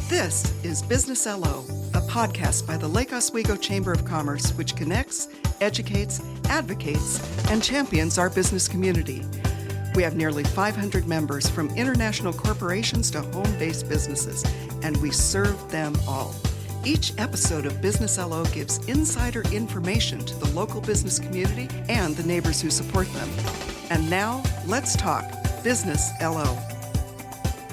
This is Business LO, a podcast by the Lake Oswego Chamber of Commerce, which connects, educates, advocates, and champions our business community. We have nearly 500 members from international corporations to home-based businesses, and we serve them all. Each episode of Business LO gives insider information to the local business community and the neighbors who support them. And now, let's talk Business LO.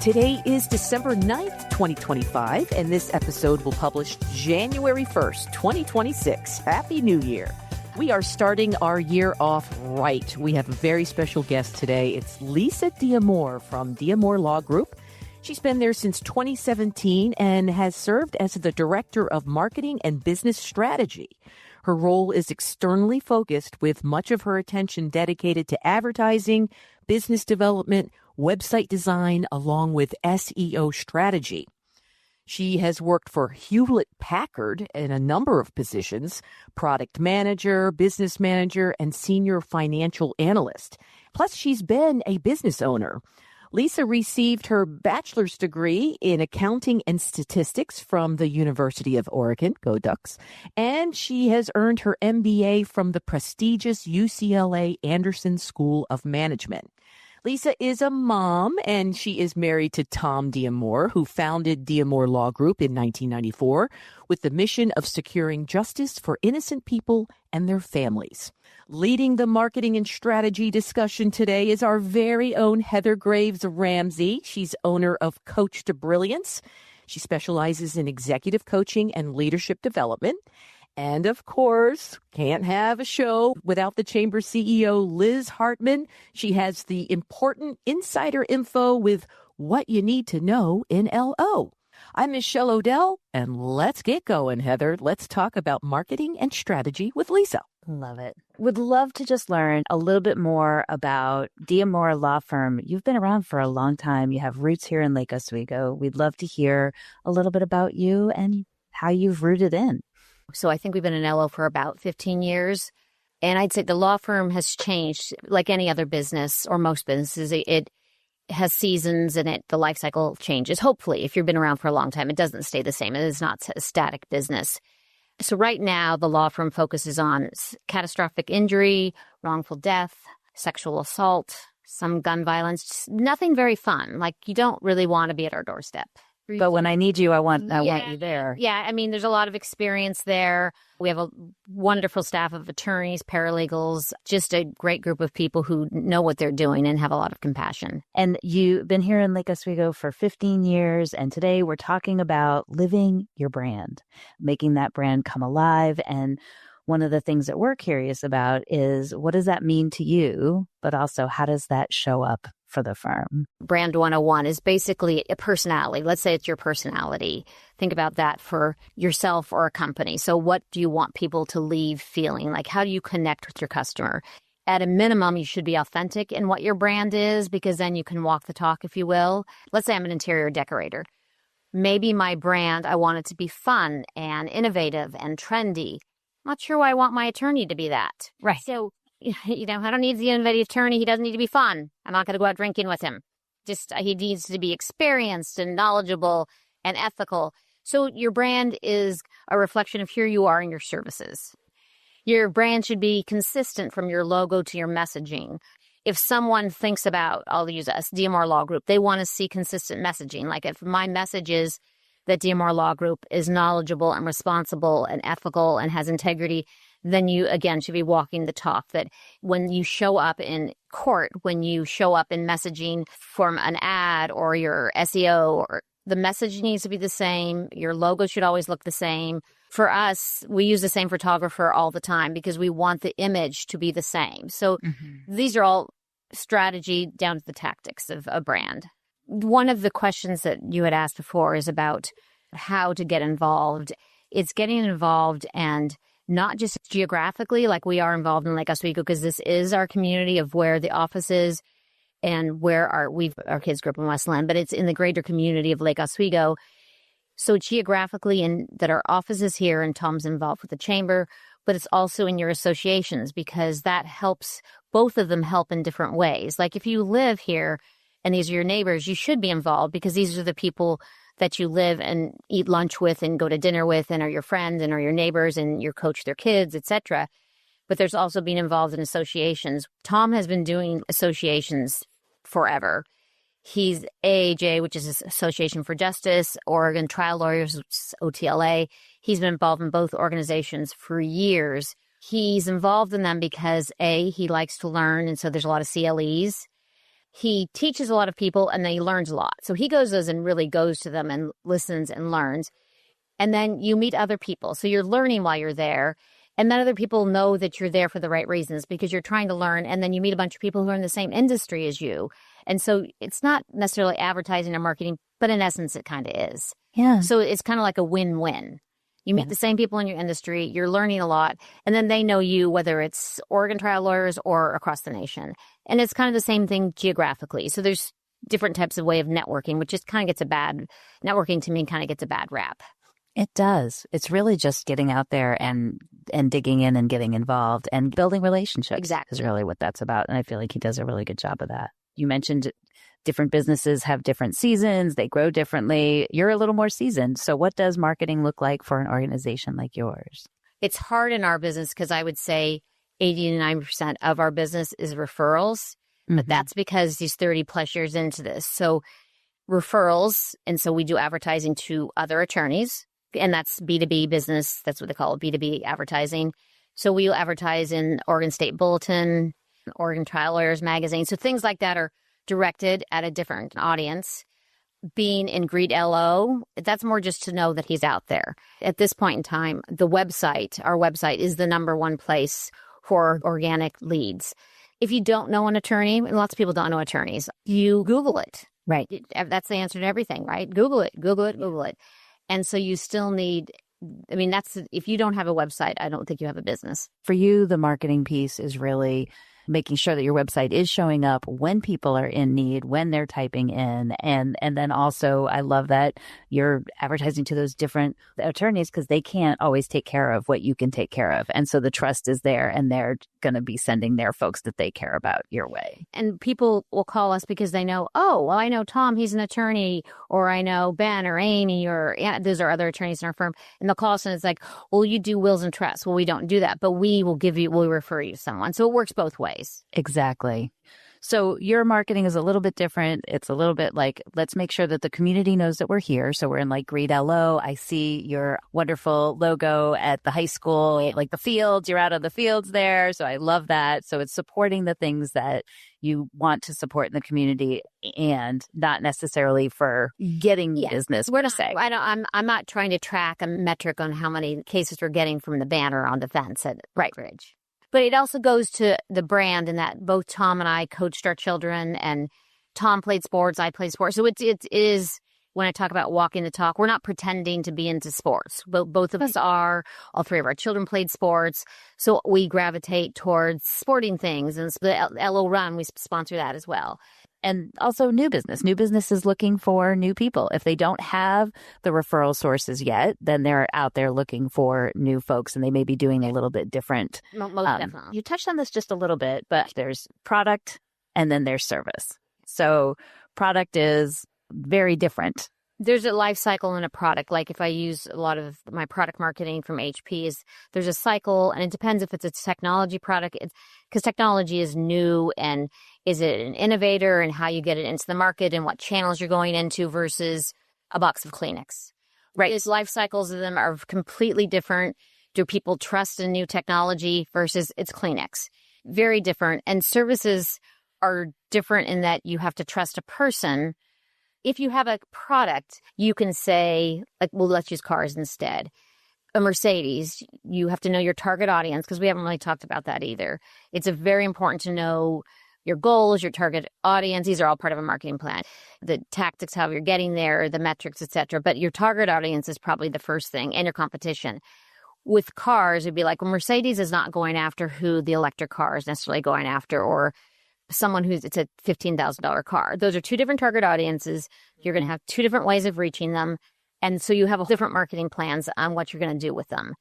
Today is December 9th, 2025, and this episode will publish January 1st, 2026. Happy New Year. We are starting our year off right. We have a very special guest today. It's Lisa D'Amore from D'Amore Law Group. She's been there since 2017 and has served as the Director of Marketing and Business Strategy. Her role is externally focused, with much of her attention dedicated to advertising, business development, website design, along with SEO strategy. She has worked for Hewlett-Packard in a number of positions: product manager, business manager, and senior financial analyst. Plus, she's been a business owner. Lisa received her bachelor's degree in accounting and statistics from the University of Oregon, go Ducks, and she has earned her MBA from the prestigious UCLA Anderson School of Management. Lisa is a mom, and she is married to Tom D'Amore, who founded D'Amore Law Group in 1994 with the mission of securing justice for innocent people and their families. Leading the marketing and strategy discussion today is our very own Heather Graves Ramsey. She's owner of Coach to Brilliance. She specializes in executive coaching and leadership development. And, of course, can't have a show without the Chamber CEO, Liz Hartman. She has the important insider info with what you need to know in LO. I'm Michelle Odell, and let's get going, Heather. Let's talk about marketing and strategy with Lisa. Love it. Would love to just learn a little bit more about D'Amore Law Firm. You've been around for a long time. You have roots here in Lake Oswego. We'd love to hear a little bit about you and how you've rooted in. So I think we've been in LO for about 15 years. And I'd say the law firm has changed like any other business or most businesses. It has seasons and the life cycle changes. Hopefully, if you've been around for a long time, it doesn't stay the same. It is not a static business. So right now, the law firm focuses on catastrophic injury, wrongful death, sexual assault, some gun violence, nothing very fun. Like, you don't really want to be at our doorstep. But when I need you, I want you there. Yeah, I mean, there's a lot of experience there. We have a wonderful staff of attorneys, paralegals, just a great group of people who know what they're doing and have a lot of compassion. And you've been here in Lake Oswego for 15 years, and today we're talking about living your brand, making that brand come alive. And one of the things that we're curious about is, what does that mean to you, but also how does that show up for the firm? Brand 101 is basically a personality. Let's say it's your personality. Think about that for yourself or a company. So what do you want people to leave feeling? Like, how do you connect with your customer? At a minimum, you should be authentic in what your brand is, because then you can walk the talk, if you will. Let's say I'm an interior decorator. Maybe my brand, I want it to be fun and innovative and trendy. Not sure why I want my attorney to be that. Right. So, I don't need the innovative attorney. He doesn't need to be fun. I'm not going to go out drinking with him. He needs to be experienced and knowledgeable and ethical. So your brand is a reflection of who you are and your services. Your brand should be consistent from your logo to your messaging. If someone thinks about, I'll use us, D'Amore Law Group, they want to see consistent messaging. Like, if my message is that D'Amore Law Group is knowledgeable and responsible and ethical and has integrity, then you, again, should be walking the talk. That when you show up in court, when you show up in messaging from an ad or your SEO, or the message needs to be the same. Your logo should always look the same. For us, we use the same photographer all the time because we want the image to be the same. So these are all strategy down to the tactics of a brand. One of the questions that you had asked before is about how to get involved. It's getting involved, and not just geographically, like we are involved in Lake Oswego, because this is our community of where the office is and where our kids grew up in Westland, but it's in the greater community of Lake Oswego. So geographically, and that our office is here, and Tom's involved with the chamber, but it's also in your associations, because that helps. Both of them help in different ways. Like, if you live here and these are your neighbors, you should be involved because these are the people that you live and eat lunch with and go to dinner with and are your friends and are your neighbors and you coach their kids, etc. But there's also being involved in associations. Tom has been doing associations forever. He's AAJ, which is Association for Justice, Oregon Trial Lawyers, which is OTLA. He's been involved in both organizations for years. He's involved in them because, A, he likes to learn, and so there's a lot of CLEs. He teaches a lot of people, and then he learns a lot. So he goes and really goes to them and listens and learns. And then you meet other people. So you're learning while you're there. And then other people know that you're there for the right reasons because you're trying to learn. And then you meet a bunch of people who are in the same industry as you. And so it's not necessarily advertising or marketing, but in essence, it kind of is. Yeah. So it's kind of like a win-win. You meet the same people in your industry, you're learning a lot, and then they know you, whether it's Oregon Trial Lawyers or across the nation. And it's kind of the same thing geographically. So there's different types of way of networking, which just kind of gets networking to me kind of gets a bad rap. It does. It's really just getting out there and digging in and getting involved and building relationships. Exactly. Is really what that's about. And I feel like he does a really good job of that. You mentioned different businesses have different seasons. They grow differently. You're a little more seasoned. So what does marketing look like for an organization like yours? It's hard in our business because I would say 80 to 90% of our business is referrals. But that's because he's 30 plus years into this. So referrals. And so we do advertising to other attorneys. And that's B2B business. That's what they call it, B2B advertising. So we'll advertise in Oregon State Bulletin, Oregon Trial Lawyers Magazine. So things like that are directed at a different audience. Being in Greet LO, that's more just to know that he's out there. At this point in time, our website is the number one place for organic leads. If you don't know an attorney, and lots of people don't know attorneys, you Google it. Right. That's the answer to everything, right? Google it. And so you still need, if you don't have a website, I don't think you have a business. For you, the marketing piece is really making sure that your website is showing up when people are in need, when they're typing in. And then also, I love that you're advertising to those different attorneys because they can't always take care of what you can take care of. And so the trust is there and they're going to be sending their folks that they care about your way. And people will call us because they know, I know Tom, he's an attorney, or I know Ben or Amy, or those are other attorneys in our firm. And they'll call us and it's like, well, you do wills and trusts. Well, we don't do that, but we'll refer you to someone. So it works both ways. Exactly. So your marketing is a little bit different. It's a little bit like, let's make sure that the community knows that we're here. So we're in like Greet LO. I see your wonderful logo at the high school, like the fields. You're out on the fields there. So I love that. So it's supporting the things that you want to support in the community and not necessarily for getting business. Where to say? I'm not trying to track a metric on how many cases we're getting from the banner on the fence at Ridge. But it also goes to the brand in that both Tom and I coached our children, and Tom played sports, I played sports. So it is, when I talk about walking the talk, we're not pretending to be into sports. Both of us are. All three of our children played sports. So we gravitate towards sporting things. And the LO Run, we sponsor that as well. And also new business. New business is looking for new people. If they don't have the referral sources yet, then they're out there looking for new folks, and they may be doing a little bit different. Most definitely. You touched on this just a little bit, but there's product and then there's service. So product is very different. There's a life cycle in a product. Like if I use a lot of my product marketing from HP, there's a cycle, and it depends if it's a technology product, because technology is new, and is it an innovator and how you get it into the market and what channels you're going into versus a box of Kleenex. Right. These life cycles of them are completely different. Do people trust in new technology versus it's Kleenex? Very different. And services are different in that you have to trust a person. If you have a product, you can say, like, well, let's use cars instead. A Mercedes, you have to know your target audience, because we haven't really talked about that either. It's very important to know your goals, your target audience. These are all part of a marketing plan. The tactics, how you're getting there, the metrics, etc. But your target audience is probably the first thing, and your competition. With cars, it'd be like, well, Mercedes is not going after who the electric car is necessarily going after, or someone it's a $15,000 car. Those are two different target audiences. You're going to have two different ways of reaching them. And so you have different marketing plans on what you're going to do with them.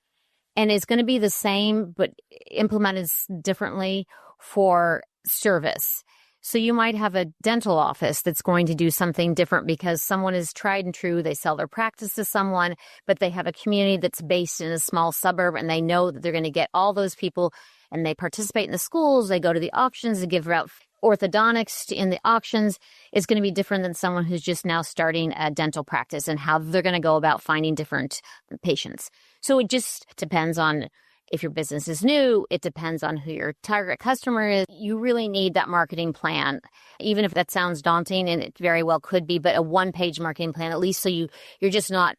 And it's going to be the same, but implemented differently for service. So you might have a dental office that's going to do something different because someone is tried and true. They sell their practice to someone, but they have a community that's based in a small suburb, and they know that they're going to get all those people, and they participate in the schools. They go to the auctions and give out orthodontics in the auctions. Is going to be different than someone who's just now starting a dental practice and how they're going to go about finding different patients. So it just depends on if your business is new. It depends on who your target customer is. You really need that marketing plan, even if that sounds daunting, and it very well could be, but a one-page marketing plan, at least so you're just not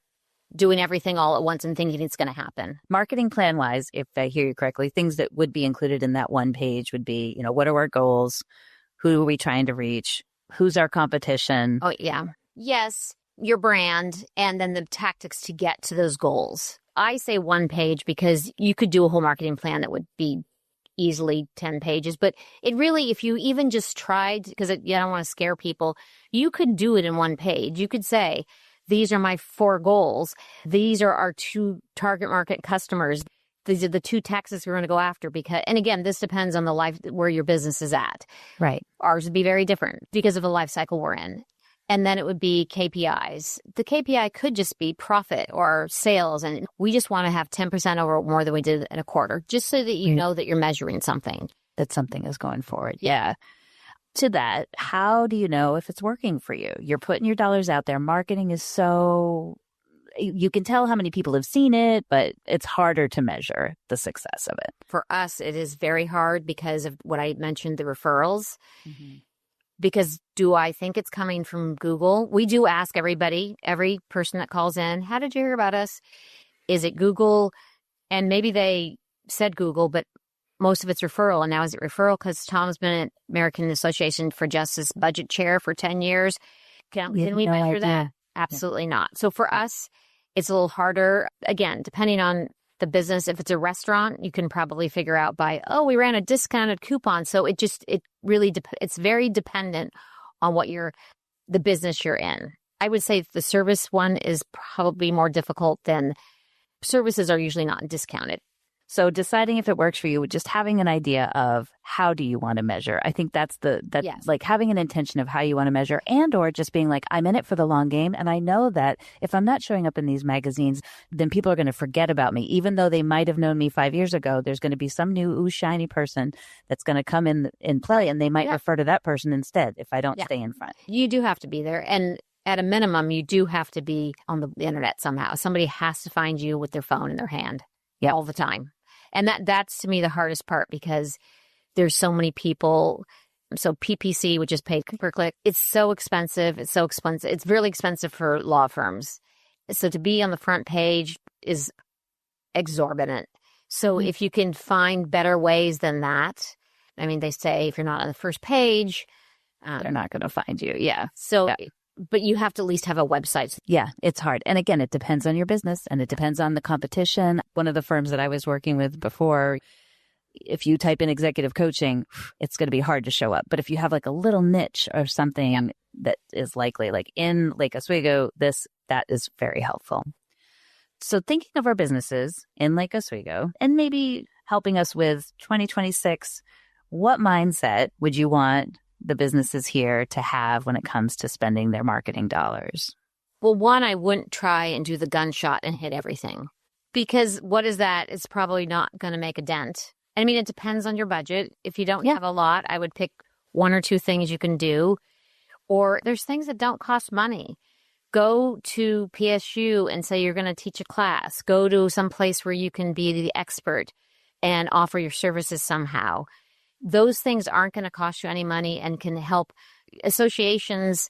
doing everything all at once and thinking it's going to happen. Marketing plan wise, if I hear you correctly, things that would be included in that one page would be, what are our goals? Who are we trying to reach? Who's our competition? Oh, yeah. Yes, your brand, and then the tactics to get to those goals. I say one page because you could do a whole marketing plan that would be easily 10 pages. But it really, if you even just tried, because I don't want to scare people, you could do it in one page. You could say, these are my 4 goals. These are our 2 target market customers. These are the 2 tactics we're going to go after. And again, this depends on the life where your business is at. Right. Ours would be very different because of the life cycle we're in. And then it would be KPIs. The KPI could just be profit or sales. And we just want to have 10% over more than we did in a quarter, just so that you know that you're measuring something. That something is going forward. Yeah. To that, how do you know if it's working for you? You're putting your dollars out there. Marketing is you can tell how many people have seen it, but it's harder to measure the success of it. For us, it is very hard because of what I mentioned, the referrals. Mm-hmm. Because do I think it's coming from Google? We do ask everybody, every person that calls in, how did you hear about us? Is it Google? And maybe they said Google, but most of it's referral. And now is it referral because Tom's been at American Association for Justice budget chair for 10 years? Can we measure that? Absolutely not. So for us, it's a little harder. Again, depending on the business. If it's a restaurant, you can probably figure out we ran a discounted coupon. So it really, it's very dependent on the business you're in. I would say the service one is probably more difficult than services are usually not discounted. So deciding if it works for you, just having an idea of how do you want to measure. I think that's yes. Like having an intention of how you want to measure, and or just being like, I'm in it for the long game. And I know that if I'm not showing up in these magazines, then people are going to forget about me. Even though they might have known me 5 years ago, there's going to be some new shiny person that's going to come in play, and they might refer to that person instead if I don't stay in front. You do have to be there. And at a minimum, you do have to be on the internet somehow. Somebody has to find you with their phone in their hand all the time. And that's to me the hardest part because there's so many people. So PPC, which is paid per click, it's so expensive. It's so expensive. It's really expensive for law firms. So to be on the front page is exorbitant. So if you can find better ways than that, I mean, they say if you're not on the first page, they're not going to find you. Yeah. So, but you have to at least have a website. Yeah, it's hard. And again, it depends on your business and it depends on the competition. One of the firms that I was working with before, if you type in executive coaching, it's going to be hard to show up. But if you have like a little niche or something that is likely, like in Lake Oswego, that is very helpful. So thinking of our businesses in Lake Oswego and maybe helping us with 2026, what mindset would you want the businesses here to have when it comes to spending their marketing dollars? Well, one, I wouldn't try and do the gunshot and hit everything because what is that? It's probably not going to make a dent. I mean, it depends on your budget. If you don't have a lot, I would pick 1 or 2 things you can do. Or there's things that don't cost money. Go to PSU and say you're going to teach a class. Go to some place where you can be the expert and offer your services somehow. Those things aren't going to cost you any money and can help associations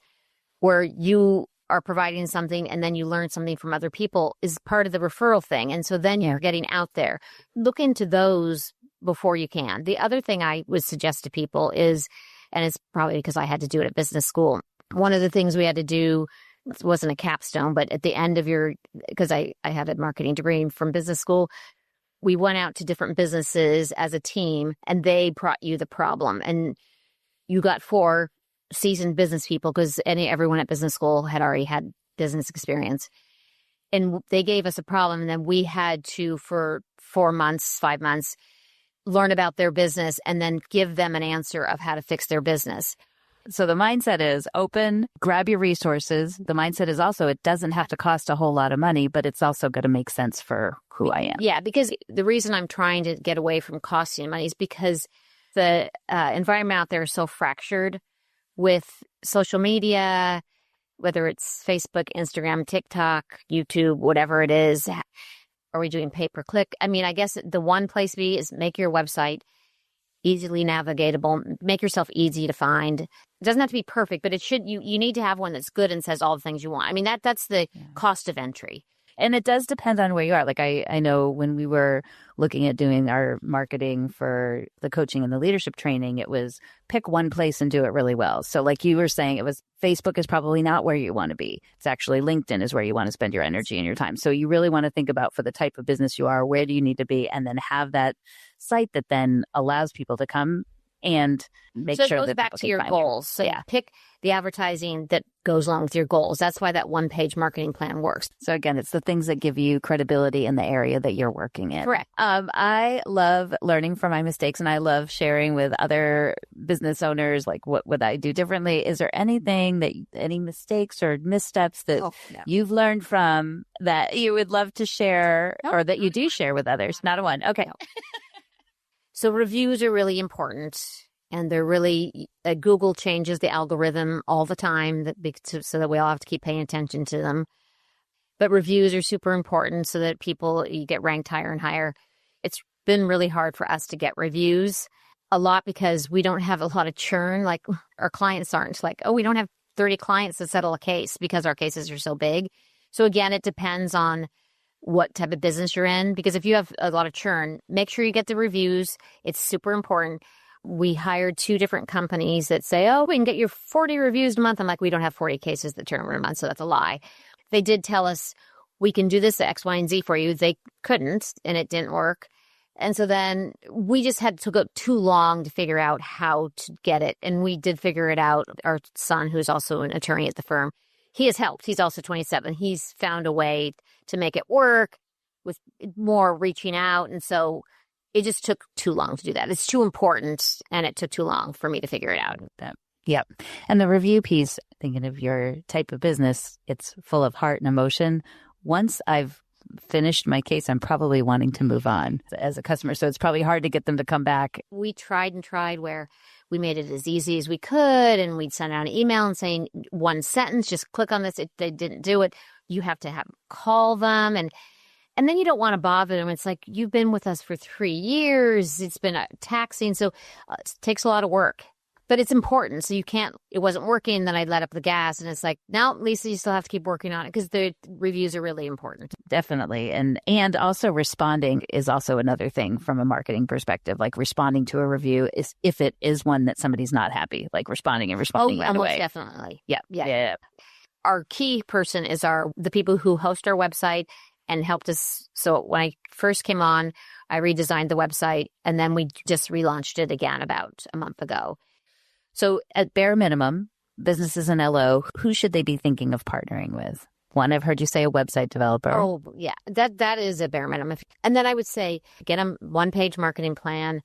where you are providing something and then you learn something from other people is part of the referral thing. And so then you're getting out there. Look into those before you can. The other thing I would suggest to people is, and it's probably because I had to do it at business school, one of the things we had to do, it wasn't a capstone, but at the end of because I had a marketing degree from business school, we went out to different businesses as a team and they brought you the problem. And you got 4 seasoned business people because everyone at business school had already had business experience. And they gave us a problem. And then we had to, for 4 months, 5 months, learn about their business, and then give them an answer of how to fix their business. So the mindset is open, grab your resources. The mindset is also it doesn't have to cost a whole lot of money, but it's also going to make sense for who I am. Yeah, because the reason I'm trying to get away from costing money is because the environment out there is so fractured with social media, whether it's Facebook, Instagram, TikTok, YouTube, whatever it is. Are we doing pay-per-click? I mean, I guess the one place to be is make your website easily navigatable, make yourself easy to find. It doesn't have to be perfect, but it should. You need to have one that's good and says all the things you want. I mean, that's the cost of entry. And it does depend on where you are. Like I know when we were looking at doing our marketing for the coaching and the leadership training, it was pick one place and do it really well. So like you were saying, it was Facebook is probably not where you want to be. It's actually LinkedIn is where you want to spend your energy and your time. So you really want to think about for the type of business you are, where do you need to be? And then have that site that then allows people to come and make sure that So it goes back to your goals. So pick the advertising that goes along with your goals. That's why that one-page marketing plan works. So again, it's the things that give you credibility in the area that you're working in. Correct. I love learning from my mistakes, and I love sharing with other business owners, like what would I do differently? Is there anything any mistakes or missteps that you've learned from that you would love to share or that you do share with others? Not a one. Okay. So reviews are really important, and they're really Google changes the algorithm all the time so that we all have to keep paying attention to them. But reviews are super important so that you get ranked higher and higher. It's been really hard for us to get reviews a lot because we don't have a lot of churn. Like our clients aren't like, we don't have 30 clients to settle a case because our cases are so big. So again, it depends on what type of business you're in, because if you have a lot of churn, make sure you get the reviews. It's super important. We hired 2 different companies that say, we can get you 40 reviews a month. I'm like, we don't have 40 cases that turn over a month, so that's a lie. They did tell us, we can do this X, Y, and Z for you. They couldn't, and it didn't work. And so then we just took up too long to figure out how to get it. And we did figure it out. Our son, who's also an attorney at the firm, he has helped. He's also 27. He's found a way to make it work with more reaching out. And so it just took too long to do that. It's too important, and it took too long for me to figure it out. Yep. And the review piece, thinking of your type of business, it's full of heart and emotion. Once I've finished my case, I'm probably wanting to move on as a customer. So it's probably hard to get them to come back. We tried where we made it as easy as we could, and we'd send out an email and saying one sentence, just click on this. They didn't do it. You have to call them, and then you don't want to bother them. It's like, you've been with us for 3 years. It's been taxing, so it takes a lot of work. But it's important. So it wasn't working. Then I let up the gas, and it's like, now, Lisa, you still have to keep working on it because the reviews are really important. Definitely. And also responding is also another thing from a marketing perspective, like responding to a review is if it is one that somebody's not happy, like responding right away. Definitely. Yeah. Our key person is the people who host our website and helped us. So when I first came on, I redesigned the website, and then we just relaunched it again about a month ago. So at bare minimum, businesses in LO, who should they be thinking of partnering with? One, I've heard you say a website developer. Oh, yeah. That is a bare minimum. And then I would say, get a one-page marketing plan.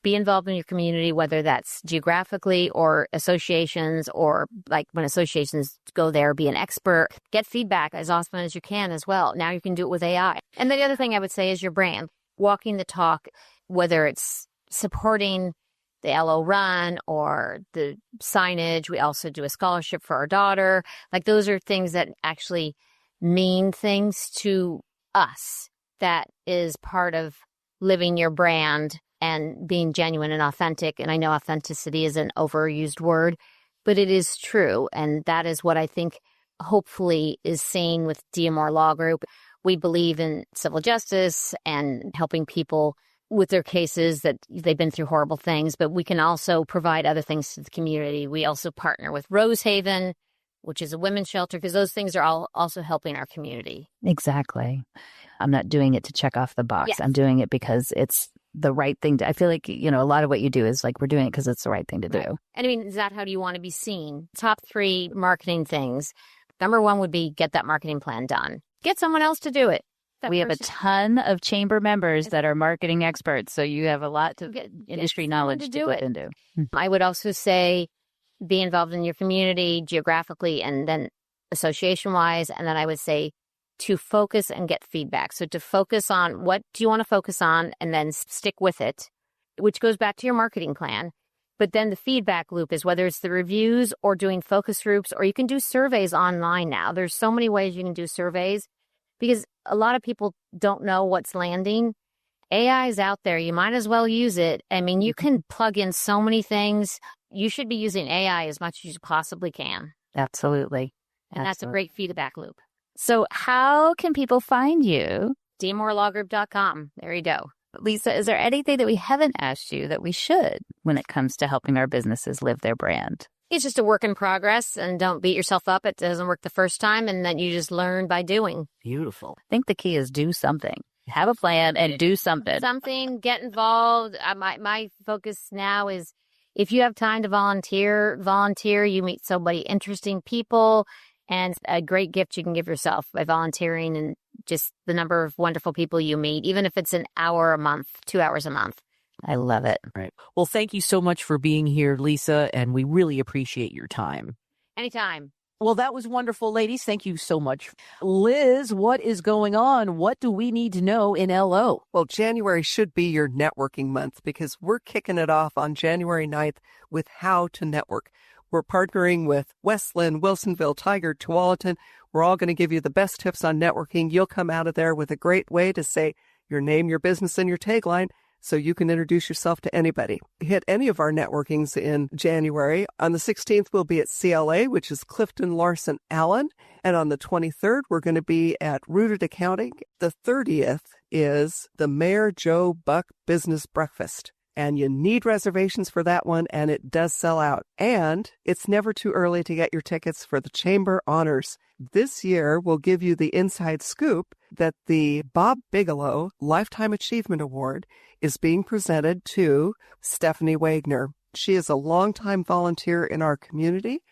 Be involved in your community, whether that's geographically or associations, or like when associations go there, be an expert. Get feedback as often as you can as well. Now you can do it with AI. And then the other thing I would say is your brand. Walking the talk, whether it's supporting the LO Run or the signage. We also do a scholarship for our daughter. Like, those are things that actually mean things to us. That is part of living your brand and being genuine and authentic. And I know authenticity is an overused word, but it is true. And that is what I think hopefully is seen with DMR Law Group. We believe in civil justice and helping people with their cases that they've been through horrible things, but we can also provide other things to the community. We also partner with Rosehaven, which is a women's shelter, because those things are all also helping our community. Exactly. I'm not doing it to check off the box. Yes. I'm doing it because it's the right thing to. I feel like, a lot of what you do is like, we're doing it because it's the right thing to do. And I mean, is that how do you want to be seen? Top 3 marketing things. Number 1 would be get that marketing plan done. Get someone else to do it. We have a ton of chamber members that are marketing experts, so you have a lot of industry knowledge to dip into. I would also say be involved in your community geographically and then association-wise, and then I would say to focus and get feedback. So to focus on what do you want to focus on and then stick with it, which goes back to your marketing plan. But then the feedback loop is whether it's the reviews or doing focus groups, or you can do surveys online now. There's so many ways you can do surveys because a lot of people don't know what's landing. AI is out there. You might as well use it. I mean, you can plug in so many things. You should be using AI as much as you possibly can. Absolutely. And that's a great feedback loop. So how can people find you? DMoreLawGroup.com. There you go. Lisa, is there anything that we haven't asked you that we should when it comes to helping our businesses live their brand? It's just a work in progress, and don't beat yourself up. It doesn't work the first time, and then you just learn by doing. Beautiful. I think the key is do something. Have a plan and do something. Get involved. My focus now is if you have time to volunteer. You meet so many interesting people, and a great gift you can give yourself by volunteering and just the number of wonderful people you meet, even if it's an hour a month, 2 hours a month. I love it. Right. Well, thank you so much for being here, Lisa, and we really appreciate your time. Anytime. Well, that was wonderful, ladies. Thank you so much. Liz, what is going on? What do we need to know in LO? Well, January should be your networking month because we're kicking it off on January 9th with How to Network. We're partnering with Westland, Wilsonville, Tigard, Tualatin. We're all going to give you the best tips on networking. You'll come out of there with a great way to say your name, your business, and your tagline so you can introduce yourself to anybody. Hit any of our networkings in January. On the 16th, we'll be at CLA, which is Clifton Larson Allen. And on the 23rd, we're going to be at Rooted Accounting. The 30th is the Mayor Joe Buck Business Breakfast. And you need reservations for that one, and it does sell out. And it's never too early to get your tickets for the Chamber Honors. This year, we'll give you the inside scoop that the Bob Bigelow Lifetime Achievement Award is being presented to Stephanie Wagner. She is a longtime volunteer in our community.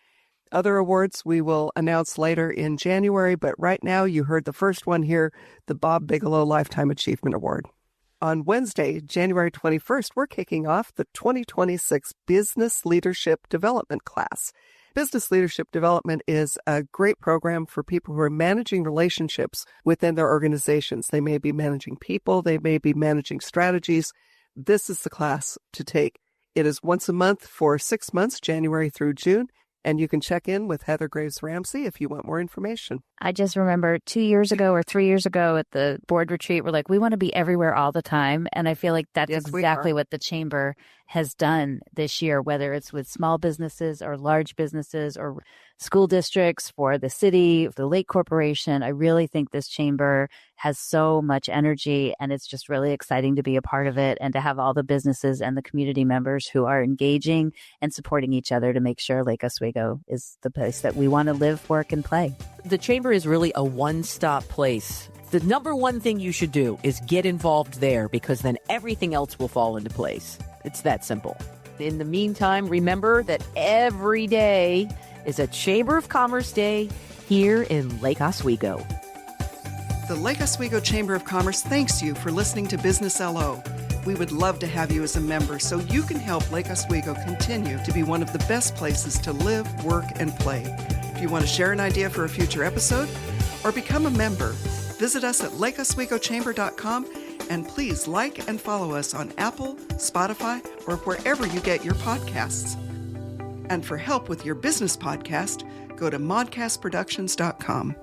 Other awards we will announce later in January, but right now you heard the first one here, the Bob Bigelow Lifetime Achievement Award. On Wednesday, January 21st, we're kicking off the 2026 Business Leadership Development class. Business Leadership Development is a great program for people who are managing relationships within their organizations. They may be managing people, they may be managing strategies. This is the class to take. It is once a month for 6 months, January through June. And you can check in with Heather Graves Ramsey if you want more information. I just remember 2 years ago or 3 years ago at the board retreat, we're like, we want to be everywhere all the time. And I feel like that's exactly what the Chamber has done this year, whether it's with small businesses or large businesses or school districts, for the city, the Lake Corporation. I really think this Chamber has so much energy, and it's just really exciting to be a part of it and to have all the businesses and the community members who are engaging and supporting each other to make sure Lake Oswego is the place that we want to live, work, and play. The Chamber is really a one-stop place. The number one thing you should do is get involved there, because then everything else will fall into place. It's that simple. In the meantime, remember that every day is a Chamber of Commerce Day here in Lake Oswego. The Lake Oswego Chamber of Commerce thanks you for listening to Business LO. We would love to have you as a member so you can help Lake Oswego continue to be one of the best places to live, work, and play. If you want to share an idea for a future episode or become a member, visit us at lakeoswegochamber.com, and please like and follow us on Apple, Spotify, or wherever you get your podcasts. And for help with your business podcast, go to modcastproductions.com.